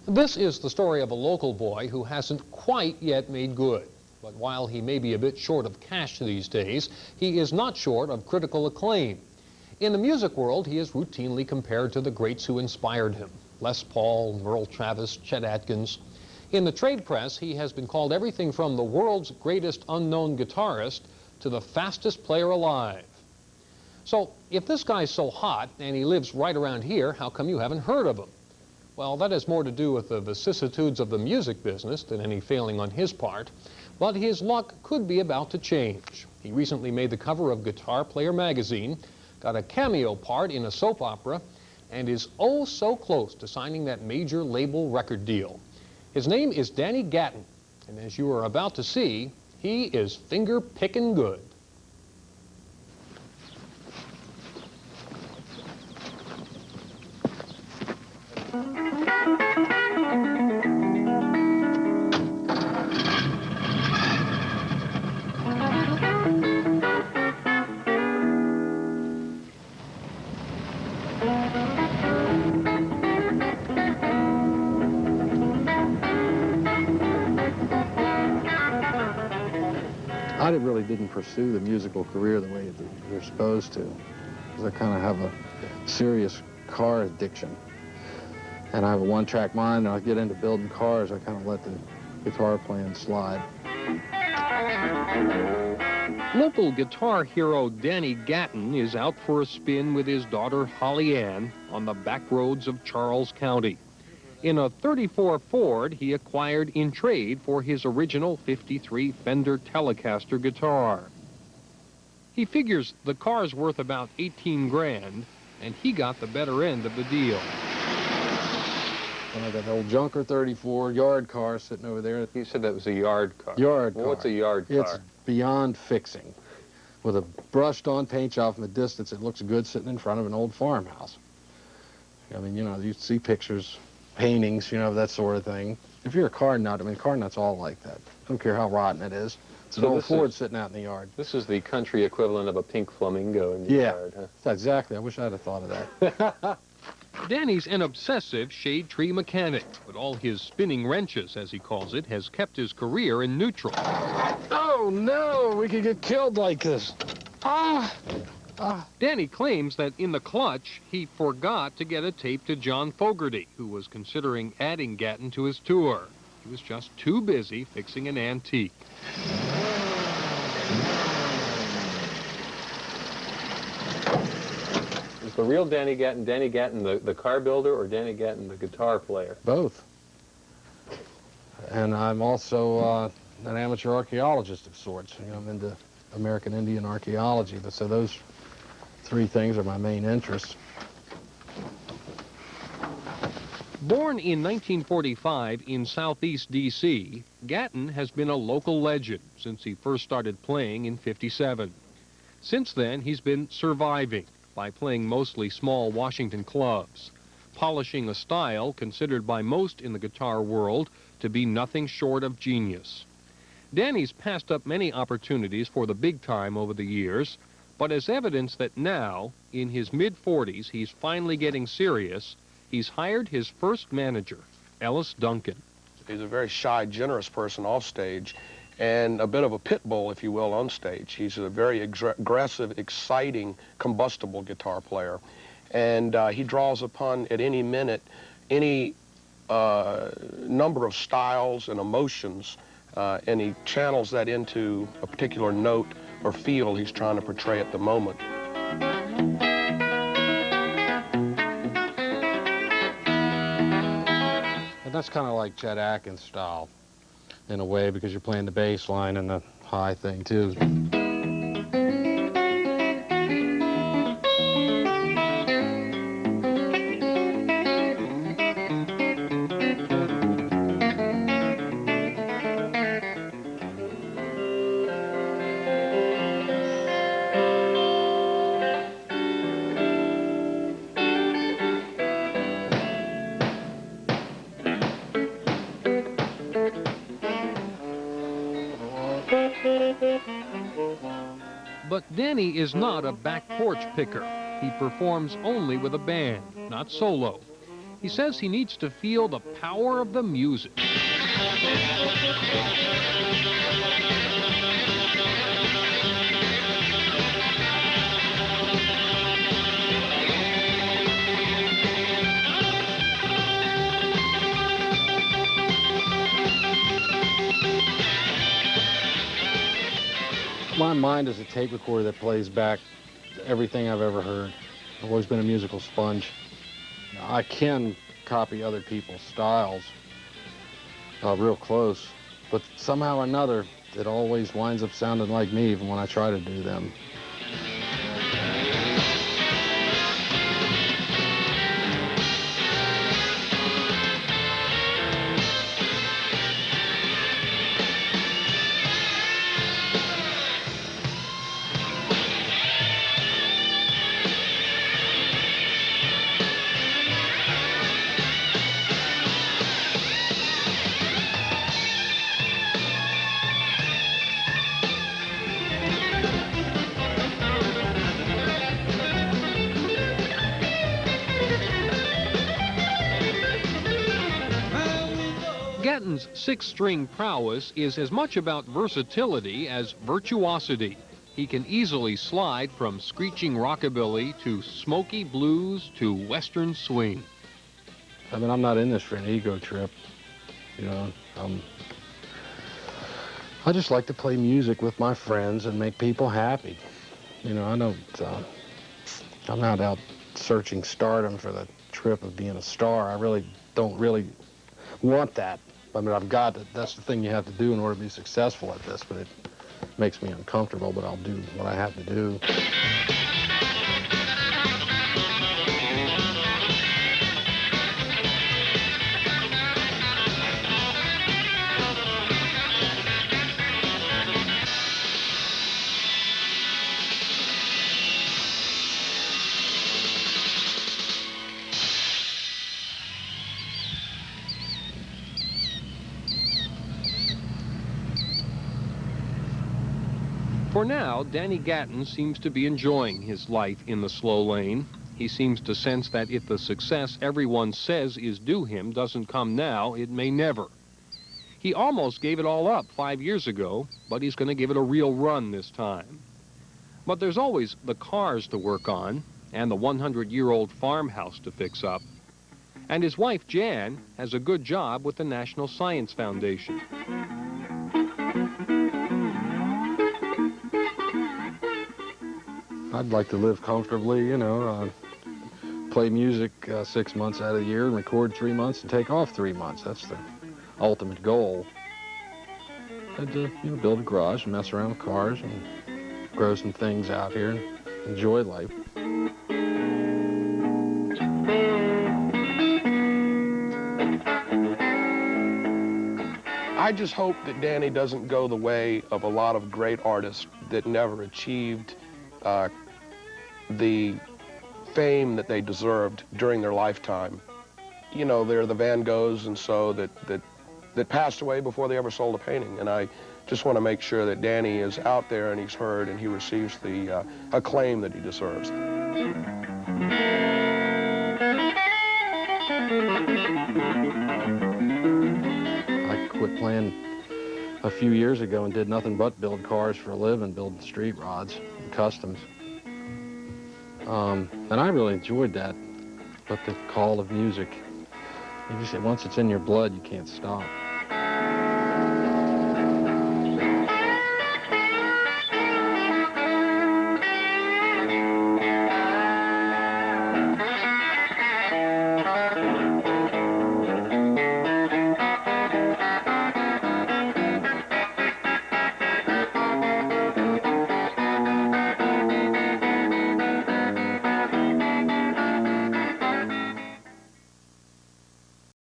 This is the story of a local boy who hasn't quite yet made good. But while he may be a bit short of cash these days, he is not short of critical acclaim. In the music world, he is routinely compared to the greats who inspired him: Les Paul, Merle Travis, Chet Atkins. In the trade press, he has been called everything from the world's greatest unknown guitarist to the fastest player alive. So, if this guy's so hot and he lives right around here, how come you haven't heard of him? Well, that has more to do with the vicissitudes of the music business than any failing on his part, but his luck could be about to change. He recently made the cover of Guitar Player magazine, got a cameo part in a soap opera, and is oh so close to signing that major label record deal. His name is Danny Gatton, and as you are about to see, he is finger-picking good. I really didn't pursue the musical career the way you're supposed to, because I kind of have a serious car addiction. And I have a one-track mind, and I get into building cars, I kind of let the guitar playing slide. Local guitar hero Danny Gatton is out for a spin with his daughter Holly Ann on the back roads of Charles County. In a '34 Ford he acquired in trade for his original '53 Fender Telecaster guitar. He figures the car's worth about 18 grand, and he got the better end of the deal. And I got an old junker '34 yard car sitting over there. You said that was a yard car. Yard car. Well, what's a yard car? It's beyond fixing. With a brushed-on paint job from a distance, it looks good sitting in front of an old farmhouse. I mean, you know, you see pictures, paintings, you know, that sort of thing. If you're a car nut, I mean, car nuts all like that. I don't care how rotten it is. It's an old Ford sitting out in the yard. This is the country equivalent of a pink flamingo in the yard, huh? Yeah, exactly. I wish I'd have thought of that. Danny's an obsessive shade tree mechanic, but all his spinning wrenches, as he calls it, has kept his career in neutral. Oh, no, we could get killed like this. Danny claims that in the clutch, he forgot to get a tape to John Fogerty, who was considering adding Gatton to his tour. He was just too busy fixing an antique. Is the real Danny Gatton the car builder, or Danny Gatton the guitar player? Both. And I'm also an amateur archaeologist of sorts. You know, I'm into American Indian archaeology, so those three things are my main interests. Born in 1945 in southeast D.C., Gatton has been a local legend since he first started playing in '57. Since then, he's been surviving by playing mostly small Washington clubs, polishing a style considered by most in the guitar world to be nothing short of genius. Danny's passed up many opportunities for the big time over the years, but as evidence that now, in his mid-40s, he's finally getting serious, he's hired his first manager, Ellis Duncan. He's a very shy, generous person off stage, and a bit of a pit bull, if you will, on stage. He's a very aggressive, exciting, combustible guitar player. And he draws upon, at any minute, any number of styles and emotions, and he channels that into a particular note or feel he's trying to portray at the moment. And that's kind of like Chet Atkins style, in a way, because you're playing the bass line and the high thing, too. But Danny is not a back porch picker. He performs only with a band, not solo. He says he needs to feel the power of the music. My mind is a tape recorder that plays back everything I've ever heard. I've always been a musical sponge. I can copy other people's styles real close, but somehow or another, it always winds up sounding like me even when I try to do them. Gatton's six-string prowess is as much about versatility as virtuosity. He can easily slide from screeching rockabilly to smoky blues to western swing. I mean, I'm not in this for an ego trip, you know. I just like to play music with my friends and make people happy. You know, I'm not out searching stardom for the trip of being a star. I really don't want that. I mean, I've got it. That's the thing you have to do in order to be successful at this, but it makes me uncomfortable, but I'll do what I have to do. For now, Danny Gatton seems to be enjoying his life in the slow lane. He seems to sense that if the success everyone says is due him doesn't come now, it may never. He almost gave it all up 5 years ago, but he's going to give it a real run this time. But there's always the cars to work on and the 100-year-old farmhouse to fix up. And his wife, Jan, has a good job with the National Science Foundation. I'd like to live comfortably, you know, play music 6 months out of the year and record 3 months and take off 3 months. That's the ultimate goal. I'd build a garage and mess around with cars and grow some things out here and enjoy life. I just hope that Danny doesn't go the way of a lot of great artists that never achieved the fame that they deserved during their lifetime. You know, they're the Van Goghs and so that passed away before they ever sold a painting. And I just want to make sure that Danny is out there and he's heard and he receives the acclaim that he deserves. I quit playing a few years ago and did nothing but build cars for a living, building street rods and customs. And I really enjoyed that, but the call of music, once it's in your blood, you can't stop.